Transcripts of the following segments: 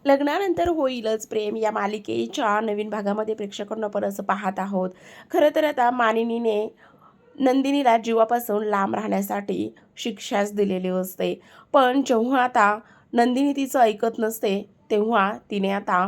लग्नानंतर होईलच प्रेम या मालिकेच्या नवीन भागामध्ये प्रेक्षकांना पण असं पाहत आहोत. खरं तर आता मानिनीने नंदिनीला जीवापासून लांब राहण्यासाठी शिक्षाच दिलेली असते. पण जेव्हा आता नंदिनी तिचं ऐकत नसते, तेव्हा तिने आता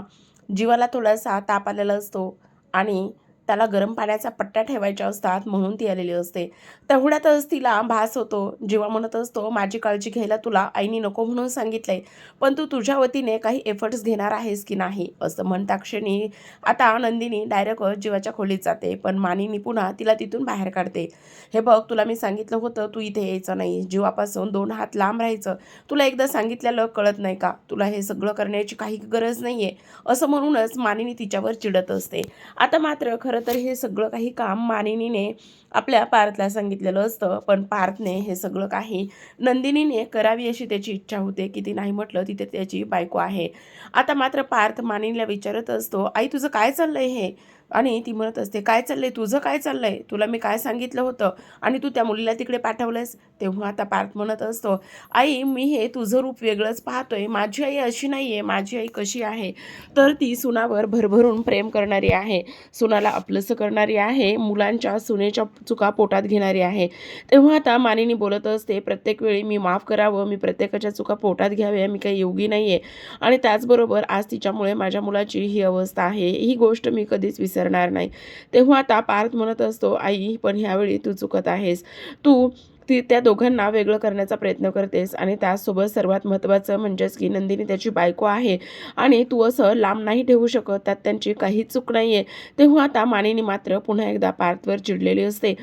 जीवाला थोडासा ताप आलेला असतो आणि त्याला गरम पाण्याचा पट्ट्या ठेवायच्या असतात म्हणून ती आलेली असते. तेवढ्यातच तिला भास होतो. जीवा म्हणत असतो, माझी काळजी घ्यायला तुला आईनी नको म्हणून सांगितलंय, पण तू तुझ्या वतीने काही एफर्ट्स घेणार आहेस की नाही, असं म्हणता क्षणी आता नंदिनी डायरेक्ट जीवाच्या खोलीत जाते. पण मानिनी पुन्हा तिला तिथून बाहेर काढते. हे बघ, तुला मी सांगितलं होतं तू इथे यायचं नाही, जीवापासून 2 हात लांब राहायचं. तुला एकदा सांगितलेलं कळत नाही का? तुला हे सगळं करण्याची काही गरज नाहीये, असं म्हणूनच मानिनी तिच्यावर चिडत असते. आता मात्र खरं तर हे सगळं काही काम मानिनीने आपल्या पार्थला सांगितलेलं असतं. पण पार्थने हे सगळं काही नंदिनीने करावी अशी त्याची इच्छा होते, की ती नाही म्हटलं तिथे त्याची बायको आहे. आता मात्र पार्थ मानिनीला विचारत असतो, आई तुझं काय चाललंय हे? आणि ती म्हणत असते, काय चाललंय तुझं, काय चाललंय? तुला मी काय सांगितलं होतं आणि तू त्या मुलीला तिकडे पाठवलंस? तेव्हा आता पार्थ म्हणत असतो, आई मी हे तुझं रूप वेगळंच पाहतोय. माझी आई अशी नाही आहे. माझी आई कशी आहे तर ती सुनावर भरभरून प्रेम करणारी आहे, सुनाला आपलंसं करणारी आहे, मुलांच्या सुनेच्या चुका पोटात घेणारी आहे. तेव्हा आता मानिनी बोलत असते, प्रत्येक वेळी मी माफ करावं, मी प्रत्येकाच्या चुका पोटात घ्याव्या, मी काही योगी नाही आहे. आणि त्याचबरोबर आज तिच्यामुळे माझ्या मुलाची ही अवस्था आहे, ही गोष्ट मी कधीच विसरणार नाही. तेव्हा आता पार्थ म्हणत असतो, आई पण ह्यावेळी तू चुकत आहेस. तू त्या दोघांना वेगळं करण्याचा प्रयत्न करतेस आणि त्याचसोबत सर्वात महत्त्वाचं म्हणजेच की नंदिनी त्याची बायको आहे आणि तू असं लांब नाही ठेवू शकत, त्यात त्यांची काहीच चूक नाही आहे. तेव्हा आता मानिनी मात्र पुन्हा एकदा पार्थवर चिडलेली असते.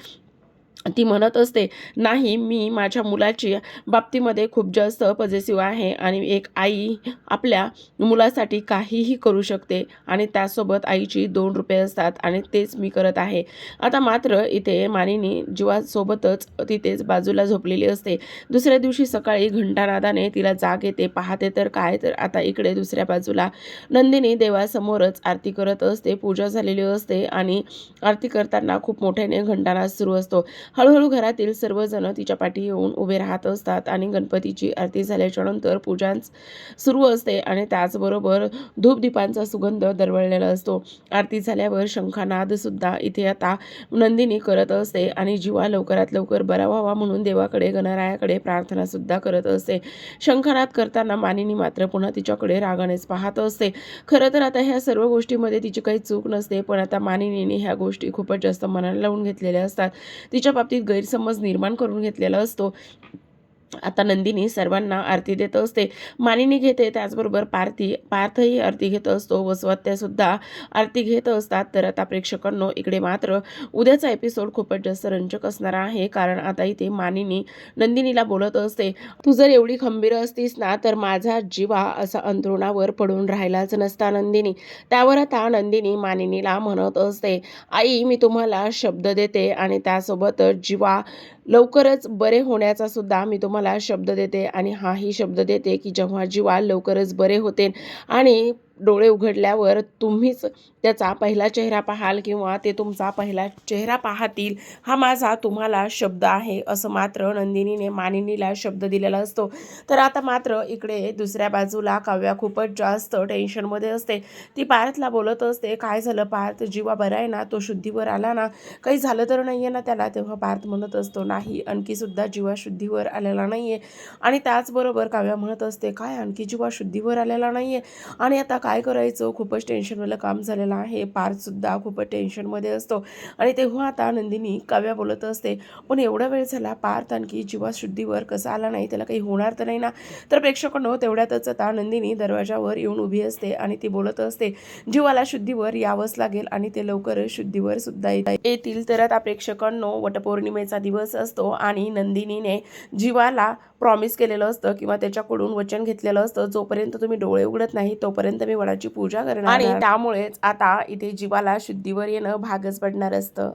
ती म्हणत असते, नाही मी माझ्या मुलाची बाबतीमध्ये खूप जास्त पॉझिटिव्ह आहे आणि एक आई आपल्या मुलासाठी काहीही करू शकते आणि त्यासोबत आईची 2 रुपये असतात आणि तेच मी करत आहे. आता मात्र इथे मानिनी जीवासोबतच तिथेच बाजूला झोपलेली असते. दुसऱ्या दिवशी सकाळी घंटानादाने तिला जाग येते. पाहते तर काय, तर आता इकडे दुसऱ्या बाजूला नंदिनी देवासमोरच आरती करत असते. पूजा झालेली असते आणि आरती करताना खूप मोठ्याने घंटानाद सुरू असतो. हळूहळू घरातील सर्वजण तिच्या पाठी येऊन उभे राहत असतात आणि गणपतीची आरती झाल्याच्या नंतर पूजा सुरू असते आणि त्याचबरोबर धूपदीपांचा सुगंध दरवळलेला असतो. आरती झाल्यावर शंखानाद सुद्धा इथे आता नंदिनी करत असते आणि जीवा लवकरात लवकर बरा व्हावा म्हणून देवाकडे गणरायाकडे प्रार्थना सुद्धा करत असते. शंखानाद करताना मानिनी मात्र पुन्हा तिच्याकडे रागानेच पाहत असते. खरं तर आता ह्या सर्व गोष्टीमध्ये तिची काही चूक नसते, पण आता मानिनीने ह्या गोष्टी खूपच जास्त मनाला लावून घेतलेल्या असतात. तिच्या बाबतीत गैरसमज निर्माण करून घेतलेला असतो. आता नंदिनी सर्वांना आरती देत असते. मानिनी घेते, त्याचबरोबर पार्थही आरती घेत असतो व सुद्धा आरती घेत असतात. तर आता प्रेक्षकांनो इकडे मात्र उद्याचा एपिसोड खूपच जास्त रंजक असणार आहे, कारण आता इथे मानिनी नंदिनीला बोलत असते, तू जर एवढी खंबीर असतीस ना तर माझा जीवा असा अंथरुणावर पडून राहिलाच नसता नंदिनी. त्यावर आता नंदिनी मानिनीला म्हणत असते, आई मी तुम्हाला शब्द देते आणि त्यासोबतच जीवा लवकरच बरे होण्याचा सुद्धा मी तुम्हाला शब्द देते आणि हाही शब्द देते की जेव्हा जीवा लवकरच बरे होते आणि डोळे उघडल्यावर तुम्हीच त्याचा पहिला चेहरा पाहाल किंवा ते तुमचा पहिला चेहरा पाहतील, हा माझा तुम्हाला शब्द आहे, असं मात्र नंदिनीने मानिनीला शब्द दिलेला असतो. तर आता मात्र इकडे दुसऱ्या बाजूला काव्या खूपच जास्त टेन्शनमध्ये असते. ती पार्थला बोलत असते, काय झालं पार्थ, जीवा बरा आहे ना, तो शुद्धीवर आला ना, काही झालं तर नाही आहे ना त्याला? तेव्हा पार्थ म्हणत असतो, नाही आणखीसुद्धा जीवा शुद्धीवर आलेला नाही आहे. आणि त्याचबरोबर काव्या म्हणत असते, काय आणखी जीवा शुद्धीवर आलेला नाही आहे आणि आता काय करायचं, खूपच टेन्शनवालं काम झालेलं आहे. पार्थसुद्धा खूपच टेन्शनमध्ये असतो. आणि तेव्हा आता नंदिनी काव्या बोलत असते, पण एवढा वेळ झाला पार्थ आणखी जीवा शुद्धीवर कसा आला नाही, त्याला काही होणार तर नाही ना? तर प्रेक्षकांनो तेवढ्यातच आता नंदिनी दरवाजावर येऊन उभी असते आणि ती बोलत असते, जीवाला शुद्धीवर यावंच लागेल आणि ते लवकरच शुद्धीवर सुद्धा येतील. तर आता प्रेक्षकांनो वटपौर्णिमेचा दिवस असतो आणि नंदिनीने जीवाला प्रॉमिस केलेलं असतं किंवा त्याच्याकडून वचन घेतलेलं असतं, जोपर्यंत तुम्ही डोळे उघडत नाही तोपर्यंत मी वडाची पूजा करणार आणि त्यामुळेच आता इथे जीवाला शुद्धीवर येणं भागच पडणार असतं.